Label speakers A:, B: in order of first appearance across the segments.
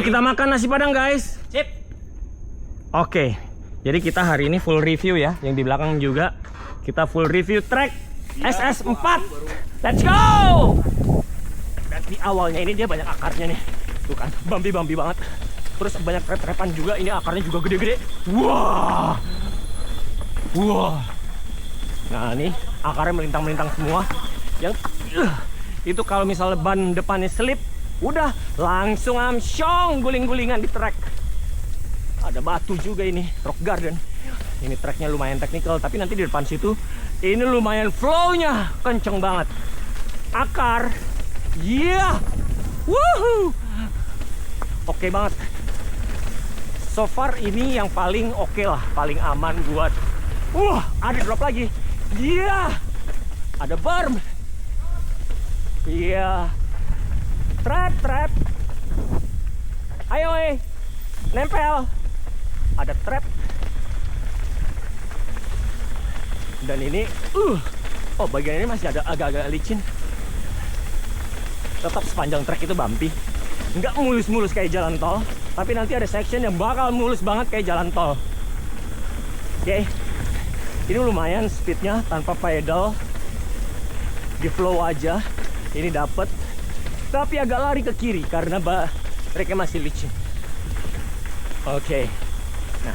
A: kita makan nasi padang guys.
B: Sip.
A: Oke, jadi kita hari ini full review ya. Yang di belakang juga kita full review trek SS4. Let's go. Dan di awalnya ini dia banyak akarnya nih. Tuh kan, bumpy banget. Terus banyak trep-trepan juga. Ini akarnya juga gede-gede. Wah. Nah ini akarnya melintang-melintang semua. Yang itu kalau misalnya ban depannya slip, udah langsung amsyong guling-gulingan di trek. Ada batu juga ini, rock garden. Ini treknya lumayan teknikal, tapi nanti di depan situ ini lumayan flow-nya kenceng banget. Akar, yeah, woohoo, oke banget. So far ini yang paling oke lah, paling aman buat. Ada drop lagi, yeah, ada berm, yeah, trap, ayo nempel. Ada trap. Dan ini bagian ini masih ada agak-agak licin. Tetap sepanjang trek itu bumpy. Nggak mulus-mulus kayak jalan tol, tapi nanti ada section yang bakal mulus banget kayak jalan tol. Oke. Ini lumayan speednya tanpa pedal. Di flow aja. Ini dapet. Tapi agak lari ke kiri karena treknya masih licin. Oke. Nah,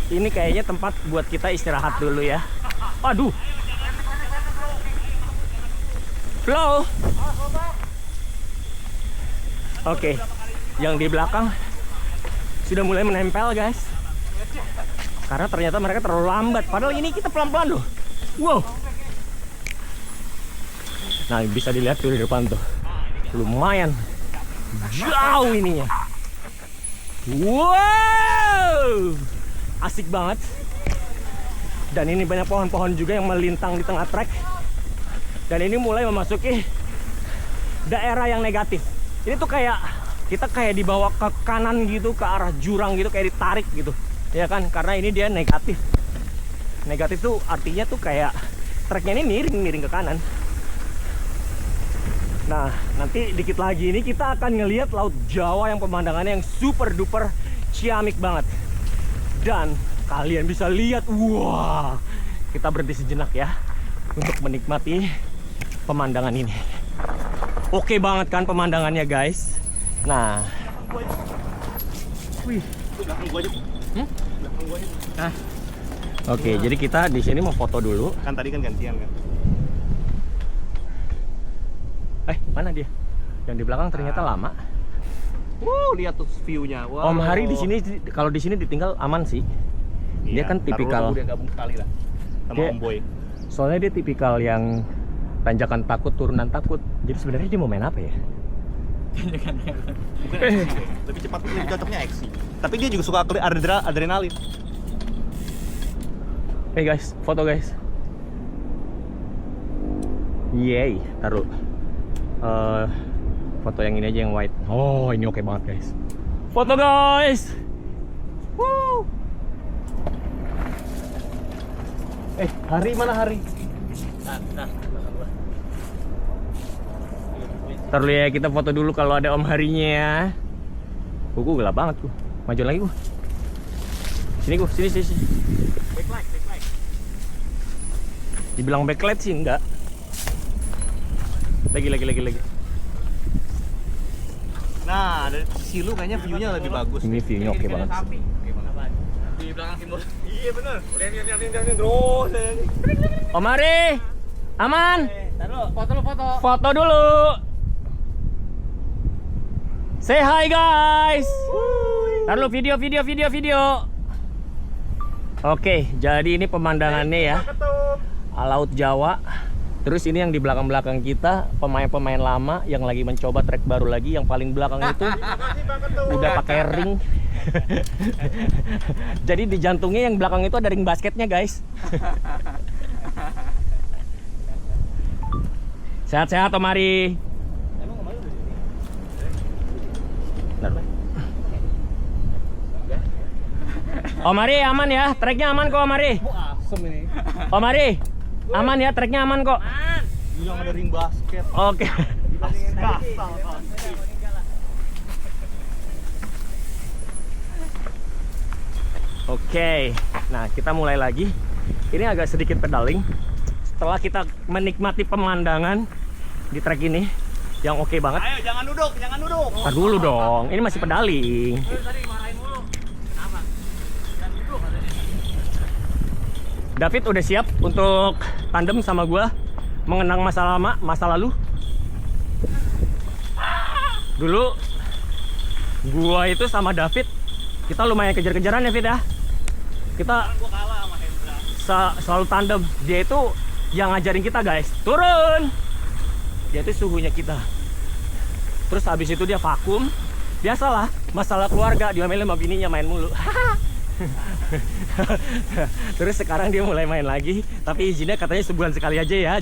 A: ini kayaknya tempat buat kita istirahat dulu ya. Aduh. Flow. Oke. Yang di belakang sudah mulai menempel, guys. Karena ternyata mereka terlalu lambat. Padahal ini kita pelan-pelan loh. Wow. Nah, bisa dilihat tuh di depan tuh. Lumayan jauh ininya. Wow, asik banget. Dan ini banyak pohon-pohon juga yang melintang di tengah trek. Dan ini mulai memasuki daerah yang negatif. Ini tuh kayak kita kayak dibawa ke kanan gitu, ke arah jurang gitu, kayak ditarik gitu, ya kan? Karena ini dia negatif. Negatif tuh artinya tuh kayak treknya ini miring ke kanan. Nah, nanti dikit lagi ini kita akan ngelihat Laut Jawa yang pemandangannya yang super duper ciamik banget. Dan kalian bisa lihat, wah, kita berhenti sejenak ya untuk menikmati pemandangan ini. Oke banget kan pemandangannya, guys. Nah, wih, belakang gua aja. Belakang gua aja. Nah, oke, jadi kita di sini mau foto dulu.
B: Kan tadi kan gantian kan.
A: Mana dia? Yang di belakang ternyata lama.
B: Lihat tuh view-nya. Wow.
A: Om Hari di sini, kalau di sini ditinggal aman sih. Dia kan tipikal.
B: Dia gabung sekali lah sama Om Boy.
A: Soalnya dia tipikal yang tanjakan takut, turunan takut. Jadi sebenarnya dia mau main apa ya?
B: Bukan lebih cepat, lebih cocoknya aksi. Tapi dia juga suka adrenalin.
A: Hey guys, foto guys. Yeay, taruh. Foto yang ini aja yang white. Oh, ini oke banget guys. Foto guys. Woo. Hari mana Hari? Ntar dulu ya, kita foto dulu kalau ada Om Harinya ya. Kuku gelap banget tuh. Maju lagi gua. Sini gua, sini.
B: Backlight.
A: Dibilang backlight sih enggak. Lagi.
B: Nah, dari sisi lu kayaknya view-nya lebih bagus.
A: Ini view-nya oke banget.
B: Di belakang timur. Iya bener. Lihat terus.
A: Om Hari, aman? Foto dulu. Say hi guys. Taruh video. Oke, jadi ini pemandangannya ya. Laut Jawa. Terus ini yang di belakang-belakang kita pemain-pemain lama yang lagi mencoba trek baru lagi. Yang paling belakang itu udah pakai ring. Jadi di jantungnya yang belakang itu ada ring basketnya guys. Sehat-sehat Om Hari. Om Hari aman ya, treknya aman kok Om Hari. Om Hari aman ya, treknya aman kok.
B: Yang ada ring basket.
A: Oke. Oke, nah kita mulai lagi. Ini agak sedikit pedaling. Setelah kita menikmati pemandangan di trek ini yang oke banget.
B: Ayo, jangan duduk, jangan duduk.
A: Ntar dulu dong, ini masih pedaling.
B: Tadi marahin mulu. Kenapa? Jangan duduk katanya.
A: David udah siap untuk tandem sama gua mengenang masa lalu. Dulu gua itu sama David kita lumayan kejar-kejaran ya, Fit ya. Kita
B: Gua kalah sama Hendra.
A: selalu tandem. Dia itu yang ngajarin kita, guys. Turun. Dia itu suhunya kita. Terus habis itu dia vakum. Biasalah, masalah keluarga, diomelin sama bininya main mulu. Terus sekarang dia mulai main lagi, tapi izinnya katanya sebulan sekali aja ya.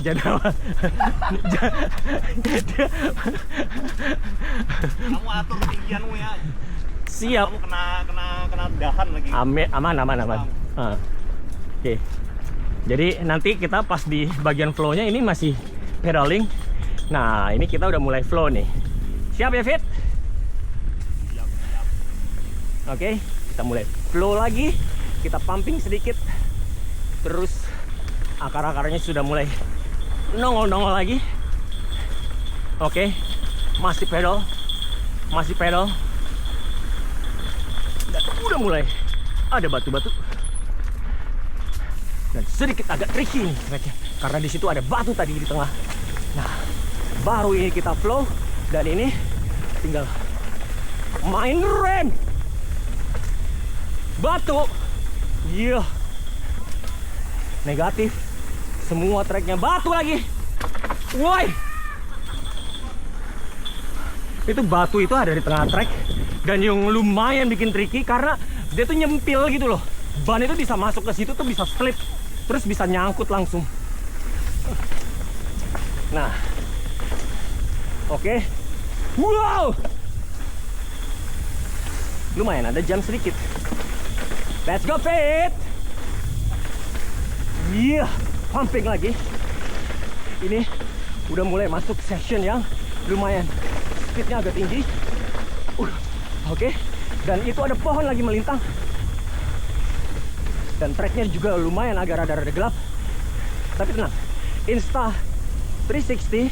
B: Kamu atur ketinggianmu ya.
A: Siap.
B: Kamu kena dahan lagi.
A: Aman. Oke. Jadi nanti kita pas di bagian flow-nya ini masih pedaling. Nah, ini kita udah mulai flow nih. Siap ya, Fit?
B: Siap.
A: Oke, kita mulai flow lagi. Kita pumping sedikit. Terus akar-akarnya sudah mulai nongol-nongol lagi. Oke, masih pedal. Dan udah mulai ada batu-batu. Dan sedikit agak tricky nih tracknya, karena di situ ada batu tadi di tengah. Nah, baru ini kita flow dan ini tinggal main rem. Batu. Iya. Negatif. Semua tracknya batu lagi. Woi. Itu batu itu ada di tengah track dan yang lumayan bikin tricky karena dia tuh nyempil gitu loh. Ban itu bisa masuk ke situ tuh bisa slip, terus bisa nyangkut langsung. Nah, oke. Wow, lumayan ada jam sedikit. Let's go, Fit. Iya, pumping lagi. Ini udah mulai masuk session yang lumayan speednya agak tinggi. Oke. Dan itu ada pohon lagi melintang. Dan tracknya juga lumayan agak rada-rada gelap. Tapi tenang, Insta 360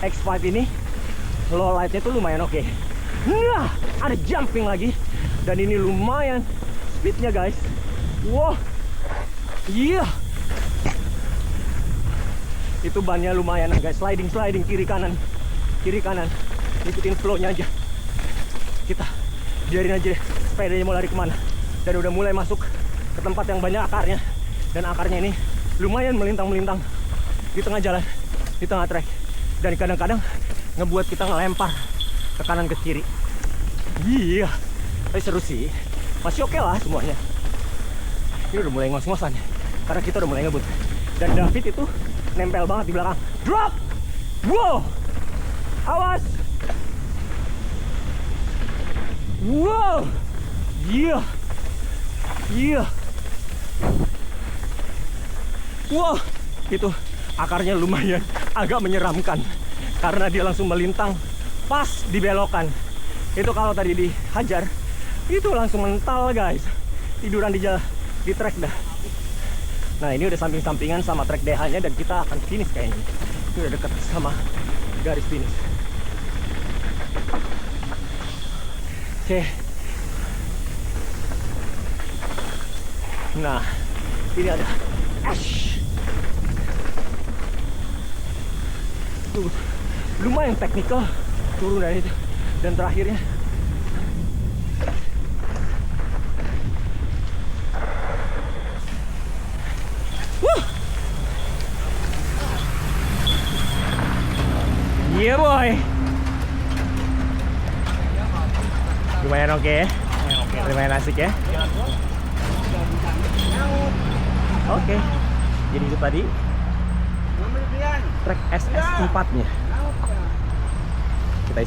A: X5 ini low lightnya tuh lumayan oke. Nah, ada jumping lagi. Dan ini lumayan speednya, guys. Wow. Iya. Itu bannya lumayan agak sliding kiri kanan. Ikutin flow-nya aja. Kita biarin aja sepedanya mau lari kemana. Dan udah mulai masuk ke tempat yang banyak akarnya. Dan akarnya ini lumayan melintang-melintang di tengah jalan, di tengah trek. Dan kadang-kadang ngebuat kita ngelempar ke kanan ke kiri. Iya, tapi seru sih. Masih oke lah semuanya. Ini udah mulai ngos-ngosan karena kita udah mulai ngebut. Dan David itu nempel banget di belakang. Drop! Wow! Awas! Wow! Iya! Iya! Wow! Itu akarnya lumayan agak menyeramkan karena dia langsung melintang pas di belokan. Itu kalau tadi dihajar itu langsung mental, guys. Tiduran di trek dah. Nah, ini udah samping-sampingan sama trek DH-nya dan kita akan finish kayaknya. Ini udah deket sama garis finish. Oke. Nah, ini ada ash. Tuh, lumayan teknikal turun dari itu. Dan terakhirnya iya, boy. Lumayan oke ya. Lumayan asik ya. Oke. Jadi itu tadi trek SS4 nya.